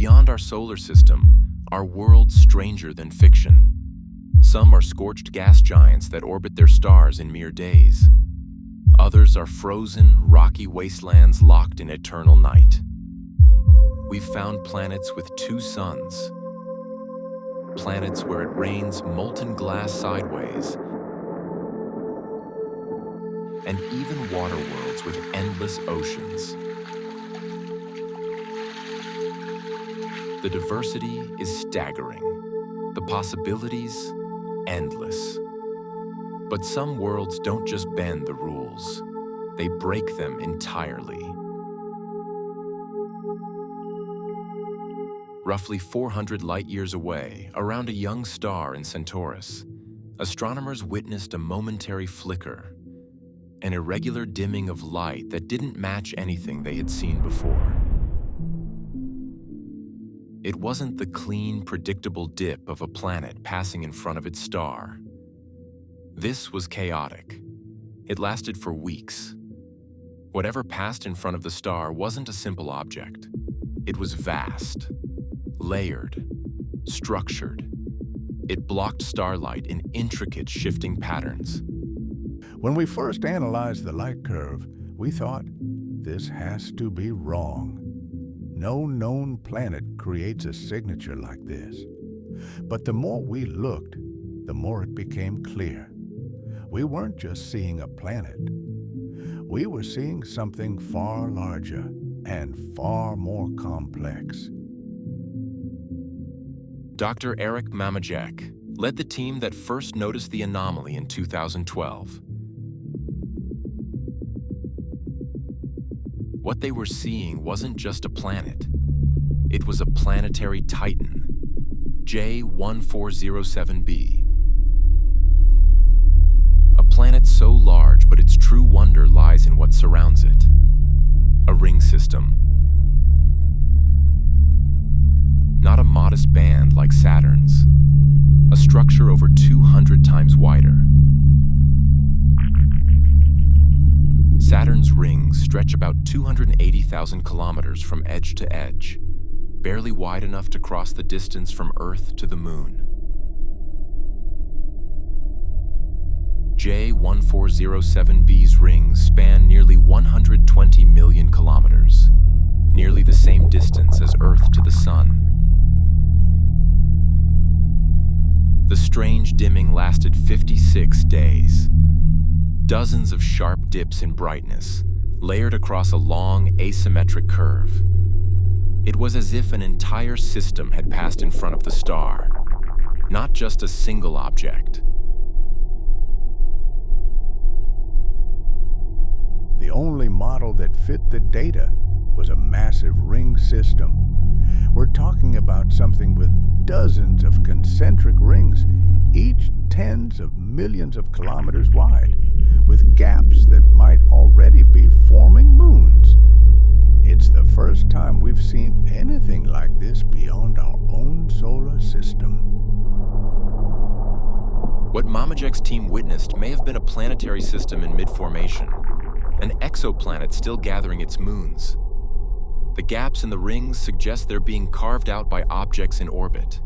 Beyond our solar system are worlds stranger than fiction. Some are scorched gas giants that orbit their stars in mere days. Others are frozen, rocky wastelands locked in eternal night. We've found planets with two suns, planets where it rains molten glass sideways, and even water worlds with endless oceans. The diversity is staggering, the possibilities endless. But some worlds don't just bend the rules, they break them entirely. Roughly 400 light-years away, around a young star in Centaurus, astronomers witnessed a momentary flicker, an irregular dimming of light that didn't match anything they had seen before. It wasn't the clean, predictable dip of a planet passing in front of its star. This was chaotic. It lasted for weeks. Whatever passed in front of the star wasn't a simple object. It was vast, layered, structured. It blocked starlight in intricate shifting patterns. When we first analyzed the light curve, we thought, this has to be wrong. No known planet creates a signature like this. But the more we looked, the more it became clear. We weren't just seeing a planet. We were seeing something far larger and far more complex. Dr. Eric Mamajek led the team that first noticed the anomaly in 2012. What they were seeing wasn't just a planet. It was a planetary titan, J1407b. A planet so large, but its true wonder lies in what surrounds it. A ring system. Not a modest band like Saturn's. A structure over 200 times wider. Saturn's rings stretch about 280,000 kilometers from edge to edge, barely wide enough to cross the distance from Earth to the Moon. J1407b's rings span nearly 120 million kilometers, nearly the same distance as Earth to the Sun. The strange dimming lasted 56 days. Dozens of sharp dips in brightness, layered across a long, asymmetric curve. It was as if an entire system had passed in front of the star, not just a single object. The only model that fit the data was a massive ring system. We're talking about something with dozens of concentric rings, each tens of millions of kilometers wide, with gaps that might already be forming moons. It's the first time we've seen anything like this beyond our own solar system. What Mamajek's team witnessed may have been a planetary system in mid-formation, an exoplanet still gathering its moons. The gaps in the rings suggest they're being carved out by objects in orbit,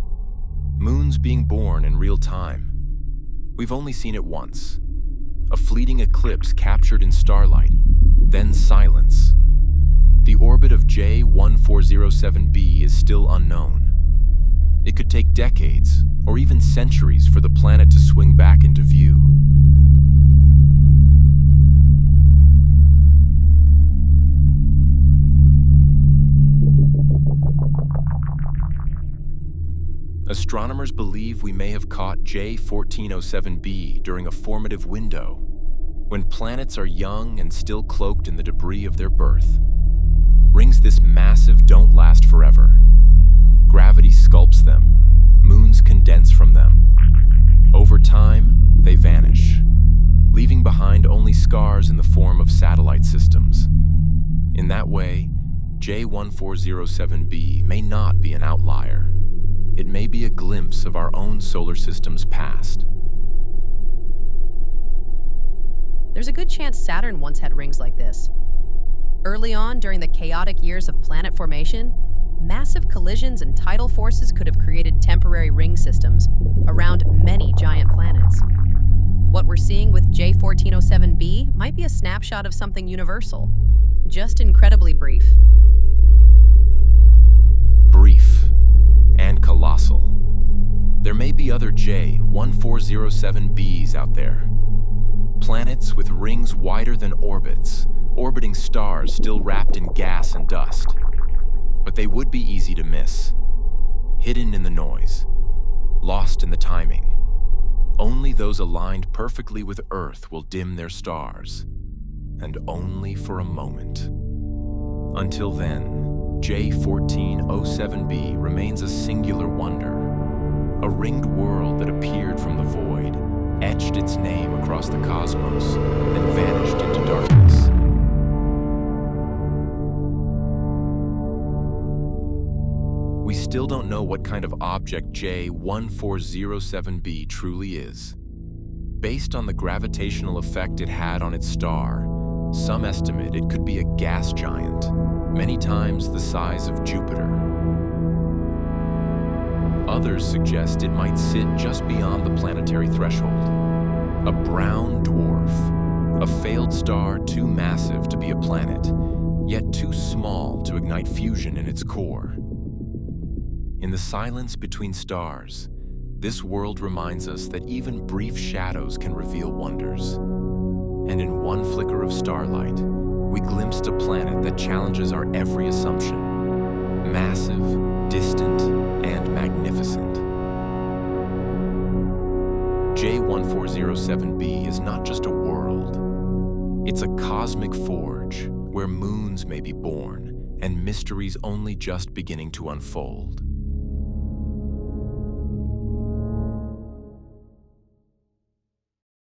moons being born in real time. We've only seen it once. A fleeting eclipse captured in starlight, then silence. The orbit of J1407b is still unknown. It could take decades, or even centuries, for the planet to swing back into view. Astronomers believe we may have caught J1407b during a formative window, when planets are young and still cloaked in the debris of their birth. Rings this massive don't last forever. Gravity sculpts them, moons condense from them. Over time, they vanish, leaving behind only scars in the form of satellite systems. In that way, J1407b may not be an outlier. It may be a glimpse of our own solar system's past. There's a good chance Saturn once had rings like this. Early on, during the chaotic years of planet formation, massive collisions and tidal forces could have created temporary ring systems around many giant planets. What we're seeing with J1407b might be a snapshot of something universal, just incredibly brief. Brief and colossal. There may be other J1407b's out there. Planets with rings wider than orbits, orbiting stars still wrapped in gas and dust. But they would be easy to miss, hidden in the noise, lost in the timing. Only those aligned perfectly with Earth will dim their stars, and only for a moment. Until then, J1407b remains a singular wonder, a ringed world that appeared from the void, etched its name across the cosmos, and vanished into darkness. We still don't know what kind of object J1407b truly is. Based on the gravitational effect it had on its star, some estimate it could be a gas giant, many times the size of Jupiter. Others suggest it might sit just beyond the planetary threshold. A brown dwarf, a failed star too massive to be a planet, yet too small to ignite fusion in its core. In the silence between stars, this world reminds us that even brief shadows can reveal wonders. And in one flicker of starlight, we glimpsed a planet that challenges our every assumption. Massive, distant, and magnificent. J1407b is not just a world. It's a cosmic forge where moons may be born and mysteries only just beginning to unfold.